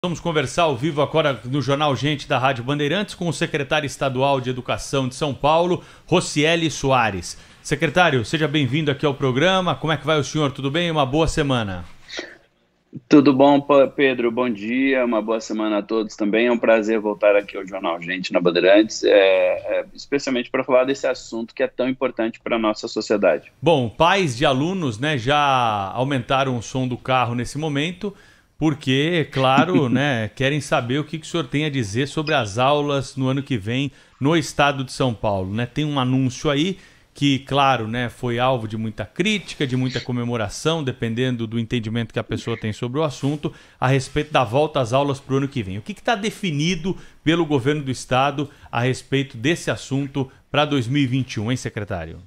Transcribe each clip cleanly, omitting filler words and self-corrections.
Vamos conversar ao vivo agora no Jornal Gente da Rádio Bandeirantes com o secretário estadual de Educação de São Paulo, Rocieli Soares. Secretário, seja bem-vindo aqui ao programa. Como é que vai o senhor? Tudo bem? Uma boa semana. Tudo bom, Pedro? Bom dia, uma boa semana a todos também. É um prazer voltar aqui ao Jornal Gente na Bandeirantes, especialmente para falar desse assunto que é tão importante para a nossa sociedade. Bom, pais de alunos, já aumentaram o som do carro nesse momento, porque, claro, querem saber o que o senhor tem a dizer sobre as aulas no ano que vem no estado de São Paulo. Tem um anúncio aí que, claro, foi alvo de muita crítica, de muita comemoração, dependendo do entendimento que a pessoa tem sobre o assunto, a respeito da volta às aulas para o ano que vem. O que está definido pelo governo do estado a respeito desse assunto para 2021, hein, secretário?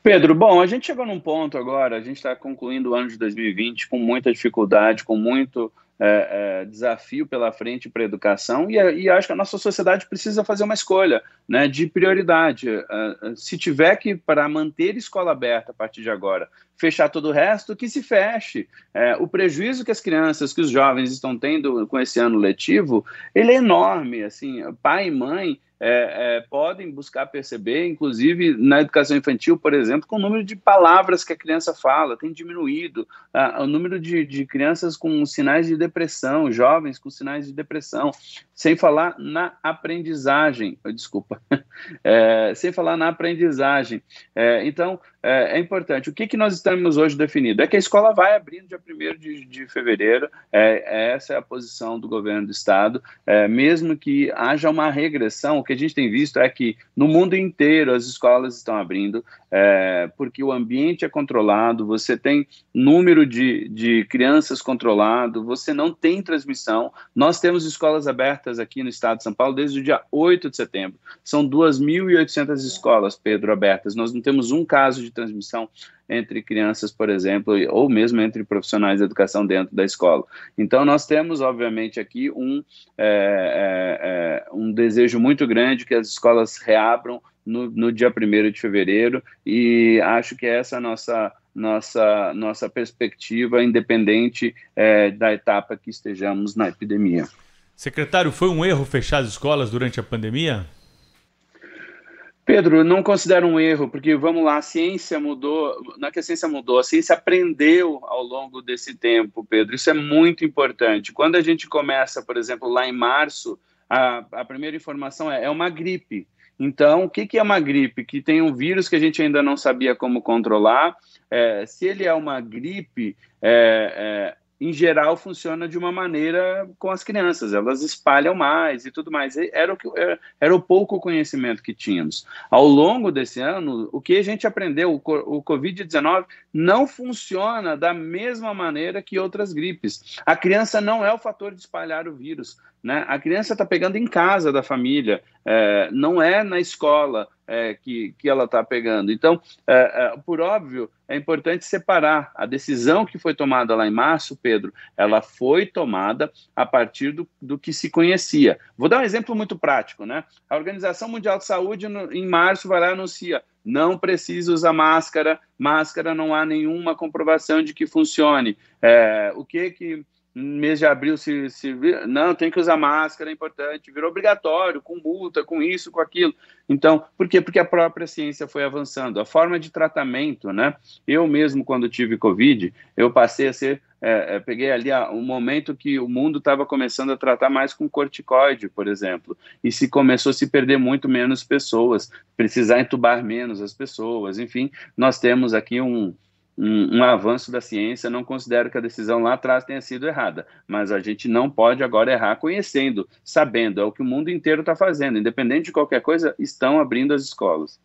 Pedro, bom, a gente chegou num ponto agora, a gente está concluindo o ano de 2020 com muita dificuldade, com muito desafio pela frente para a educação e acho que a nossa sociedade precisa fazer uma escolha de prioridade. Se tiver que, para manter a escola aberta a partir de agora, fechar todo o resto, que se feche. O prejuízo que as crianças, que os jovens estão tendo com esse ano letivo, ele é enorme. Assim, pai e mãe podem buscar perceber, inclusive na educação infantil, por exemplo, com o número de palavras que a criança fala, tem diminuído, o número de crianças com sinais de depressão, jovens com sinais de depressão, sem falar na aprendizagem, sem falar na aprendizagem. Então, é importante. O que nós estamos hoje definido? É que a escola vai abrir no dia 1º de fevereiro, essa é a posição do governo do estado, mesmo que haja uma regressão. O que a gente tem visto é que no mundo inteiro as escolas estão abrindo, porque o ambiente é controlado, você tem número de crianças controlado, você não tem transmissão. Nós temos escolas abertas aqui no estado de São Paulo desde o dia 8 de setembro. São 2.800 escolas, Pedro, abertas. Nós não temos um caso de transmissão entre crianças, por exemplo, ou mesmo entre profissionais da educação dentro da escola. Então, nós temos, obviamente, aqui um desejo muito grande que as escolas reabram no dia 1º de fevereiro, e acho que essa é a nossa perspectiva, independente da etapa que estejamos na epidemia. Secretário, foi um erro fechar as escolas durante a pandemia? Pedro, não considero um erro, porque, vamos lá, a ciência mudou, não é que a ciência mudou, a ciência aprendeu ao longo desse tempo, Pedro, isso é muito importante. Quando a gente começa, por exemplo, lá em março, a primeira informação é uma gripe. Então, o que é uma gripe? Que tem um vírus que a gente ainda não sabia como controlar. Se ele é uma gripe, em geral, funciona de uma maneira com as crianças, elas espalham mais e tudo mais. Era o pouco conhecimento que tínhamos. Ao longo desse ano, o que a gente aprendeu, o Covid-19 não funciona da mesma maneira que outras gripes. A criança não é o fator de espalhar o vírus, A criança está pegando em casa da família, não é na escola que ela está pegando. Então, por óbvio, é importante separar. A decisão que foi tomada lá em março, Pedro, ela foi tomada a partir do que se conhecia. Vou dar um exemplo muito prático, A Organização Mundial de Saúde, em março, vai lá e anuncia: não precisa usar máscara não há nenhuma comprovação de que funcione. O que no mês de abril não, tem que usar máscara, é importante, virou obrigatório, com multa, com isso, com aquilo. Então, por quê? Porque a própria ciência foi avançando. A forma de tratamento, Eu mesmo, quando tive Covid, eu passei a ser, peguei ali um momento que o mundo estava começando a tratar mais com corticoide, por exemplo, e começou a se perder muito menos pessoas, precisar entubar menos as pessoas, enfim, nós temos aqui um avanço da ciência. Não considero que a decisão lá atrás tenha sido errada, mas a gente não pode agora errar conhecendo, sabendo, é o que o mundo inteiro está fazendo, independente de qualquer coisa, estão abrindo as escolas.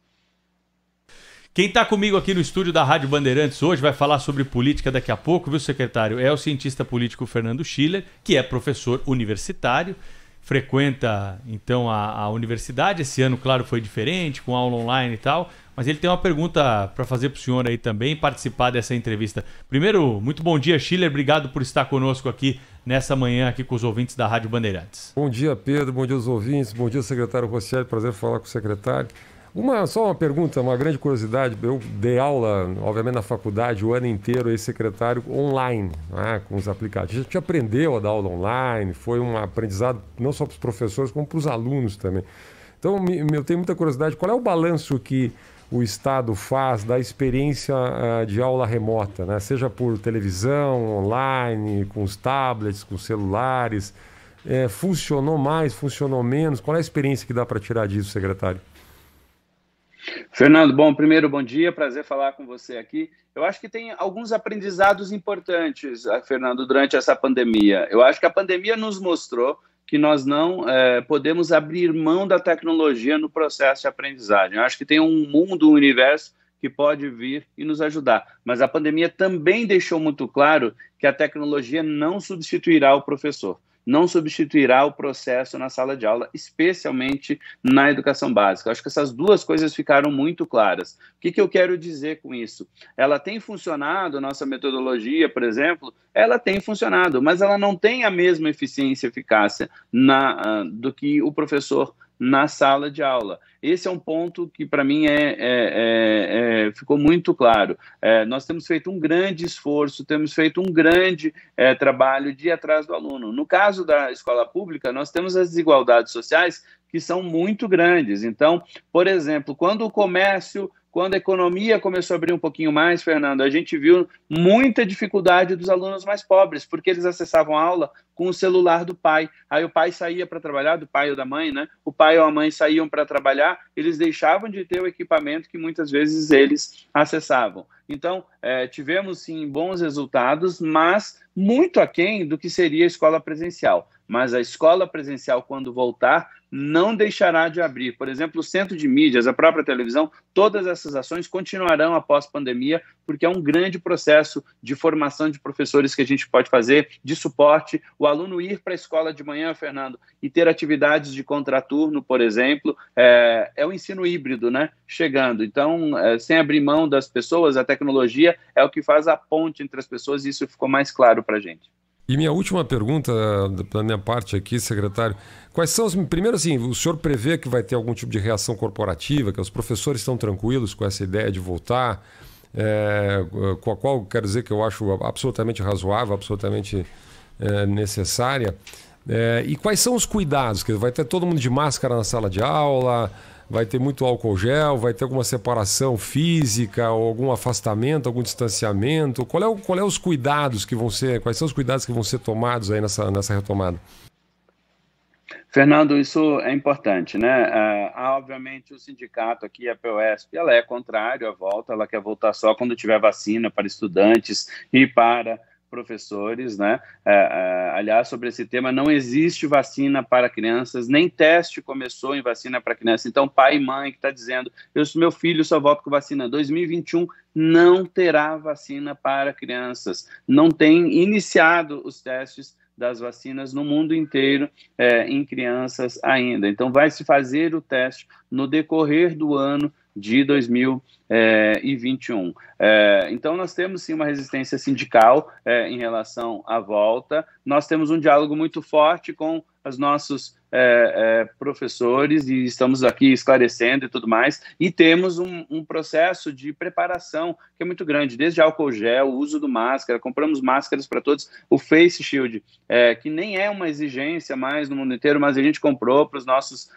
Quem está comigo aqui no estúdio da Rádio Bandeirantes hoje vai falar sobre política daqui a pouco, viu, secretário? É o cientista político Fernando Schiller, que é professor universitário, frequenta, então, a universidade. Esse ano, claro, foi diferente, com aula online e tal, mas ele tem uma pergunta para fazer para o senhor aí também, participar dessa entrevista. Primeiro, muito bom dia, Schiller, obrigado por estar conosco aqui nessa manhã, aqui com os ouvintes da Rádio Bandeirantes. Bom dia, Pedro, bom dia aos ouvintes, bom dia, secretário Rocieli, prazer falar com o secretário. Só uma pergunta, uma grande curiosidade. Eu dei aula, obviamente, na faculdade o ano inteiro, ex-secretário, online, né, com os aplicativos. A gente aprendeu a dar aula online, foi um aprendizado não só para os professores, como para os alunos também. Então, eu tenho muita curiosidade, qual é o balanço que o Estado faz da experiência de aula remota, né? Seja por televisão, online, com os tablets, com os celulares. Funcionou mais, funcionou menos? Qual é a experiência que dá para tirar disso, secretário? Fernando, primeiro, bom dia, prazer falar com você aqui. Eu acho que tem alguns aprendizados importantes, Fernando, durante essa pandemia. Eu acho que a pandemia nos mostrou que nós não podemos abrir mão da tecnologia no processo de aprendizagem. Eu acho que tem um mundo, um universo que pode vir e nos ajudar. Mas a pandemia também deixou muito claro que a tecnologia não substituirá o professor, não substituirá o processo na sala de aula, especialmente na educação básica. Eu acho que essas duas coisas ficaram muito claras. O que eu quero dizer com isso? Ela tem funcionado, nossa metodologia, por exemplo, ela tem funcionado, mas ela não tem a mesma eficiência e eficácia do que o professor na sala de aula. Esse é um ponto que, para mim, ficou muito claro. Nós temos feito um grande esforço, temos feito um grande trabalho de ir atrás do aluno. No caso da escola pública, nós temos as desigualdades sociais que são muito grandes. Então, por exemplo, quando a economia começou a abrir um pouquinho mais, Fernando, a gente viu muita dificuldade dos alunos mais pobres, porque eles acessavam a aula com o celular do pai. Aí o pai saía para trabalhar, do pai ou da mãe, né? O pai ou a mãe saíam para trabalhar, eles deixavam de ter o equipamento que muitas vezes eles acessavam. Então, tivemos sim bons resultados, mas muito aquém do que seria a escola presencial. Mas a escola presencial, quando voltar, não deixará de abrir. Por exemplo, o centro de mídias, a própria televisão, todas essas ações continuarão após pandemia, porque é um grande processo de formação de professores que a gente pode fazer, de suporte. O aluno ir para a escola de manhã, Fernando, e ter atividades de contraturno, por exemplo, é o ensino híbrido, né? Chegando. Então, sem abrir mão das pessoas, a tecnologia é o que faz a ponte entre as pessoas, e isso ficou mais claro para a gente. E minha última pergunta, da minha parte aqui, secretário, quais são primeiro, assim, o senhor prevê que vai ter algum tipo de reação corporativa, que os professores estão tranquilos com essa ideia de voltar, com a qual quero dizer que eu acho absolutamente razoável, absolutamente necessária, e quais são os cuidados? Que vai ter todo mundo de máscara na sala de aula, vai ter muito álcool gel, vai ter alguma separação física, ou algum afastamento, algum distanciamento? Quais são os cuidados que vão ser tomados aí nessa retomada? Fernando, isso é importante, né? Obviamente o sindicato aqui, a POSP, ela é contrária à volta, ela quer voltar só quando tiver vacina para estudantes e para professores, né? Aliás, sobre esse tema, não existe vacina para crianças, nem teste começou em vacina para criança. Então, pai e mãe que está dizendo, meu filho só volta com vacina 2021, não terá vacina para crianças. Não tem iniciado os testes das vacinas no mundo inteiro em crianças ainda. Então, vai se fazer o teste no decorrer do ano de 2021. Então, nós temos sim uma resistência sindical em relação à volta. Nós temos um diálogo muito forte com os nossos professores e estamos aqui esclarecendo e tudo mais. E temos um processo de preparação que é muito grande, desde álcool gel, o uso do máscara, compramos máscaras para todos, o Face Shield, que nem é uma exigência mais no mundo inteiro, mas a gente comprou para os nossos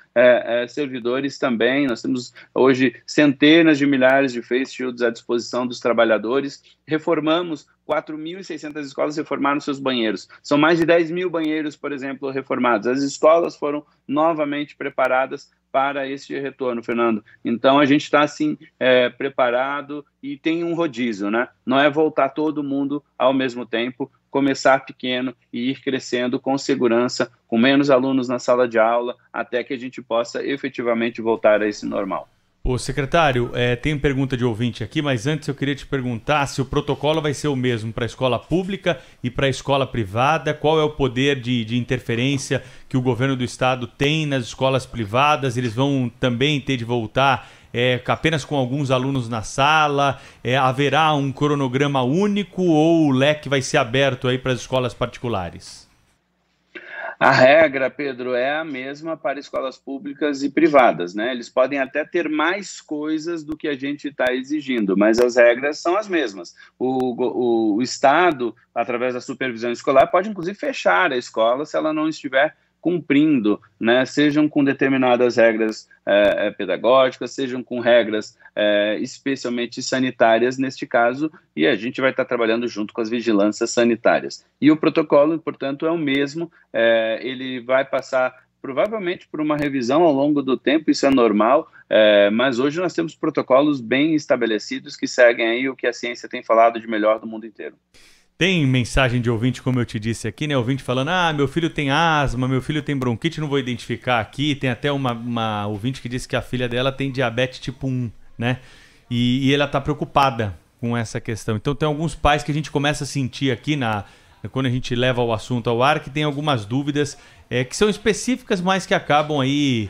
servidores também. Nós temos hoje centenas de milhares de Face Shields à disposição dos trabalhadores. Reformamos 4.600 escolas, reformaram seus banheiros. São mais de 10 mil banheiros, por exemplo, reformados. As escolas foram novamente preparadas para esse retorno, Fernando. Então, a gente está, assim, preparado e tem um rodízio, né? Não é voltar todo mundo ao mesmo tempo, começar pequeno e ir crescendo com segurança, com menos alunos na sala de aula, até que a gente possa efetivamente voltar a esse normal. Ô, secretário, tem pergunta de ouvinte aqui, mas antes eu queria te perguntar se o protocolo vai ser o mesmo para a escola pública e para a escola privada. Qual é o poder de interferência que o governo do estado tem nas escolas privadas? Eles vão também ter de voltar apenas com alguns alunos na sala? Haverá um cronograma único ou o leque vai ser aberto aí para as escolas particulares? A regra, Pedro, é a mesma para escolas públicas e privadas, né? Eles podem até ter mais coisas do que a gente está exigindo, mas as regras são as mesmas. O Estado, através da supervisão escolar, pode inclusive fechar a escola se ela não estiver cumprindo, né? Sejam com determinadas regras pedagógicas, sejam com regras especialmente sanitárias neste caso, e a gente vai estar trabalhando junto com as vigilâncias sanitárias. E o protocolo, portanto, é o mesmo, ele vai passar provavelmente por uma revisão ao longo do tempo, isso é normal, mas hoje nós temos protocolos bem estabelecidos que seguem aí o que a ciência tem falado de melhor do mundo inteiro. Tem mensagem de ouvinte, como eu te disse aqui, né? Ouvinte falando, meu filho tem asma, meu filho tem bronquite, não vou identificar aqui. Tem até uma ouvinte que disse que a filha dela tem diabetes tipo 1, né? E ela tá preocupada com essa questão. Então tem alguns pais que a gente começa a sentir aqui, quando a gente leva o assunto ao ar, que tem algumas dúvidas que são específicas, mas que acabam aí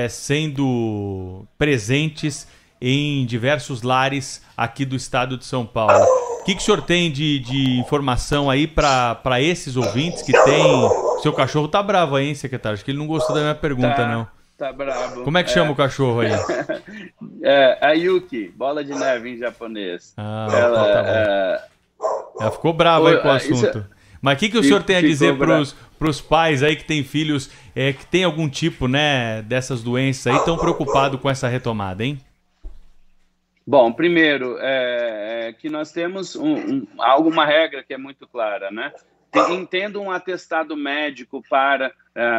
sendo presentes em diversos lares aqui do estado de São Paulo. O que o senhor tem de informação aí para esses ouvintes que tem... Seu cachorro tá bravo aí, hein, secretário? Acho que ele não gostou da minha pergunta, não. Tá bravo. Como é que chama o cachorro aí? A Yuki, bola de neve em japonês. Tá bom. Ela ficou brava aí com o assunto. Mas o que o senhor tem a dizer para os pais aí que têm filhos que tem algum tipo, né, dessas doenças aí, tão preocupados com essa retomada, hein? Bom, primeiro, que nós temos uma regra que é muito clara, né? Tendo um atestado médico para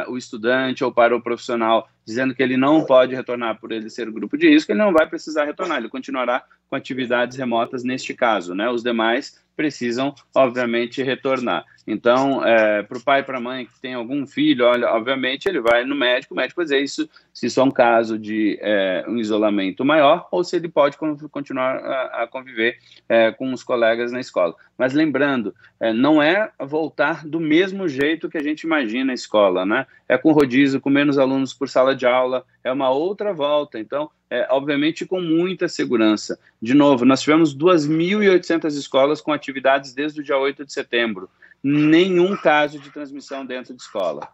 o estudante ou para o profissional dizendo que ele não pode retornar por ele ser grupo de risco, ele não vai precisar retornar, ele continuará com atividades remotas neste caso, né? Os demais precisam, obviamente, retornar. Então, para o pai e para a mãe que tem algum filho, olha, obviamente ele vai no médico, o médico vai dizer isso, se isso é um caso de um isolamento maior ou se ele pode continuar a conviver com os colegas na escola. Mas lembrando, não é voltar do mesmo jeito que a gente imagina a escola, né? É com rodízio, com menos alunos por sala de aula, é uma outra volta. Então, obviamente, com muita segurança. De novo, nós tivemos 2.800 escolas com atividades desde o dia 8 de setembro. Nenhum caso de transmissão dentro de escola.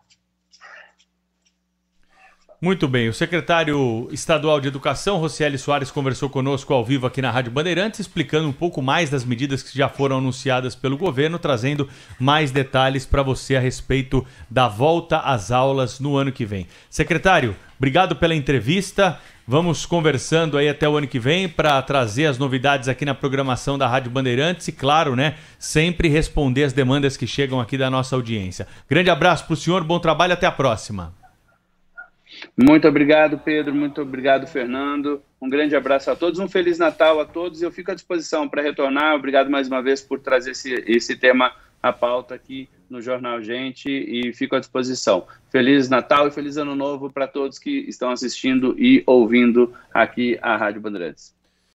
Muito bem, o secretário estadual de Educação, Rocieli Soares, conversou conosco ao vivo aqui na Rádio Bandeirantes, explicando um pouco mais das medidas que já foram anunciadas pelo governo, trazendo mais detalhes para você a respeito da volta às aulas no ano que vem. Secretário, obrigado pela entrevista. Vamos conversando aí até o ano que vem para trazer as novidades aqui na programação da Rádio Bandeirantes e, claro, né, sempre responder as demandas que chegam aqui da nossa audiência. Grande abraço para o senhor, bom trabalho, até a próxima. Muito obrigado, Pedro. Muito obrigado, Fernando. Um grande abraço a todos. Um Feliz Natal a todos. Eu fico à disposição para retornar. Obrigado mais uma vez por trazer esse tema à pauta aqui no Jornal Gente e fico à disposição. Feliz Natal e Feliz Ano Novo para todos que estão assistindo e ouvindo aqui a Rádio Bandeirantes.